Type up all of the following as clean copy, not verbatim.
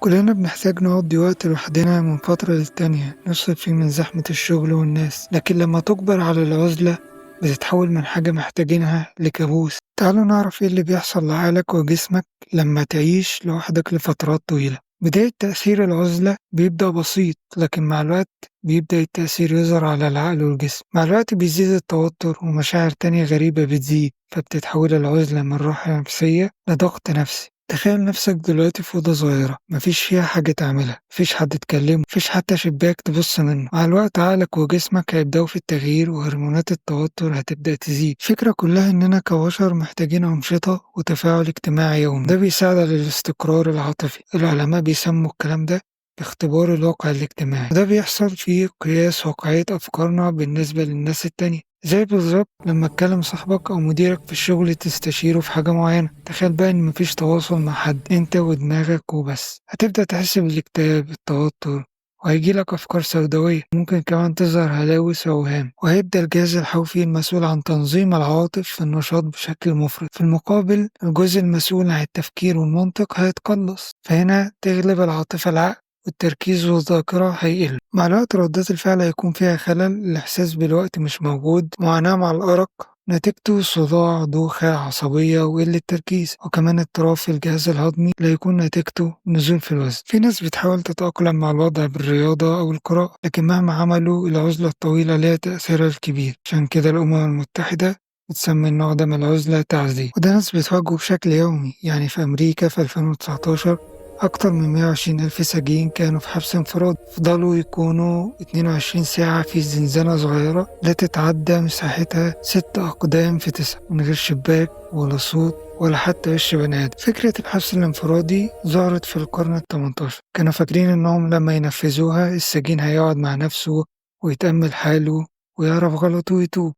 كلنا بنحتاج نقضي وقت لوحدنا من فترة للتانية نفصل فيه من زحمة الشغل والناس، لكن لما تكبر على العزلة بتتحول من حاجة محتاجينها لكابوس. تعالوا نعرف ايه اللي بيحصل لعقلك وجسمك لما تعيش لوحدك لفترات طويلة. بداية تأثير العزلة بيبدأ بسيط، لكن مع الوقت بيبدأ التأثير يظهر على العقل والجسم. مع الوقت بيزيد التوتر ومشاعر تانية غريبة بتزيد، فبتتحول العزلة من راحة نفسية لضغط نفسي. تخيل نفسك دلوقتي في أوضة صغيرة مفيش فيها حاجة تعملها، مفيش حد تكلمه، مفيش حتى شباك تبص منه. مع الوقت عقلك وجسمك هيبدأوا في التغيير وهرمونات التوتر هتبدأ تزيد. الفكرة كلها إننا كبشر محتاجين أنشطة وتفاعل اجتماعي يومي، ده بيساعد على الاستقرار العاطفي. العلماء بيسموا الكلام ده باختبار الواقع الاجتماعي، وده بيحصل فيه قياس واقعية أفكارنا بالنسبة للناس التانية. زي بالظبط لما تكلم صاحبك أو مديرك في الشغل تستشيره في حاجة معينة. تخيل بقى إن مفيش تواصل مع حد، أنت ودماغك وبس، هتبدأ تحس بالاكتئاب، التوتر، وهيجيلك أفكار سوداوية. ممكن كمان تظهر هلاوس وأوهام، وهيبدأ الجهاز الحوفي المسؤول عن تنظيم العواطف في النشاط بشكل مفرط. في المقابل الجزء المسؤول عن التفكير والمنطق هيتقلص، فهنا تغلب العاطفة العقل والتركيز والذاكرة هيقل. مع الوقت ردات الفعل هيكون فيها خلل، الإحساس بالوقت مش موجود، معاناة مع الأرق نتيجته صداع، دوخة، عصبية وقلة تركيز، وكمان اضطراب في الجهاز الهضمي لا يكون نتيجته نزول في الوزن. في ناس بتحاول تتأقلم مع الوضع بالرياضة أو القراءة، لكن مهما عملوا العزلة الطويلة لها تأثيرها الكبير. عشان كده الأمم المتحدة بتسمي النوع ده من العزلة تعذيب، وده ناس بتواجهه بشكل يومي. يعني في أمريكا في 2019 أكتر من 120 ألف سجين كانوا في حبس انفرادي، فضلوا يكونوا 22 ساعة في زنزانة صغيرة لا تتعدى مساحتها 6 أقدام في 9، من غير شباك ولا صوت ولا حتى وش بني آدم. فكرة الحبس الانفرادي ظهرت في القرن ال18، كانوا فاكرين إنهم لما ينفذوها السجين هيقعد مع نفسه ويتأمل حاله ويعرف غلطه ويتوب.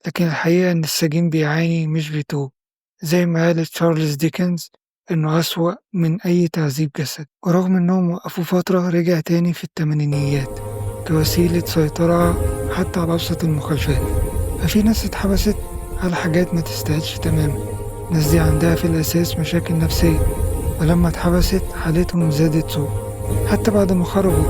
لكن الحقيقة إن السجين بيعاني مش بيتوب، زي ما قال تشارلز ديكنز إنه أسوأ من أي تعذيب جسد. ورغم إنهم وقفوا فترة رجع تاني في التمانينيات كوسيلة سيطرة حتى على أبسط المخالفات. ففي ناس اتحبست على حاجات ما تستاهلش تماما، الناس دي عندها في الأساس مشاكل نفسية، ولما اتحبست حالتهم زادت سوء. حتى بعد ما خرجوا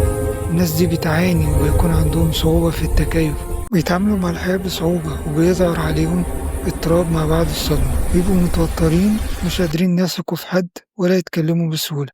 الناس دي بتعاني وبيكون عندهم صعوبة في التكيف، بيتعاملوا مع الحياة بصعوبة وبيظهر عليهم اضطراب ما بعد الصدمة، بيبقوا متوترين، مش قادرين يثقوا في حد ولا يتكلموا بسهولة،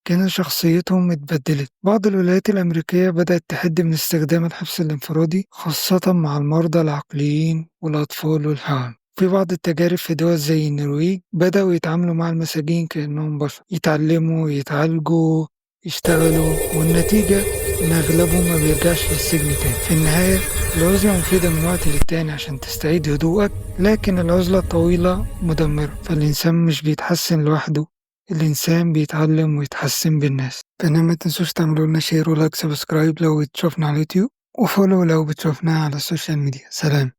كان شخصيتهم اتبدلت. بعض الولايات الأمريكية بدأت تحد من استخدام الحبس الانفرادي، خاصة مع المرضى العقليين والأطفال والحوامل. في بعض التجارب في دول زي النرويج بدأوا يتعاملوا مع المساجين كأنهم بشر، يتعلموا، يتعالجوا، يشتغلوا، والنتيجة إن أغلبهم ما بيرجعش للسجن تاني. في النهاية العزلة مفيدة من وقت للتاني عشان تستعيد هدوءك، لكن العزلة الطويلة مدمرة، فالإنسان مش بيتحسن لوحده، الإنسان بيتعلم ويتحسن بالناس. فإنما ما تنسوش تعملوا لنا شير ولايك سبسكرايب لو بتشوفنا على اليوتيوب، وفولو لو بتشوفنا على السوشيال ميديا. سلام.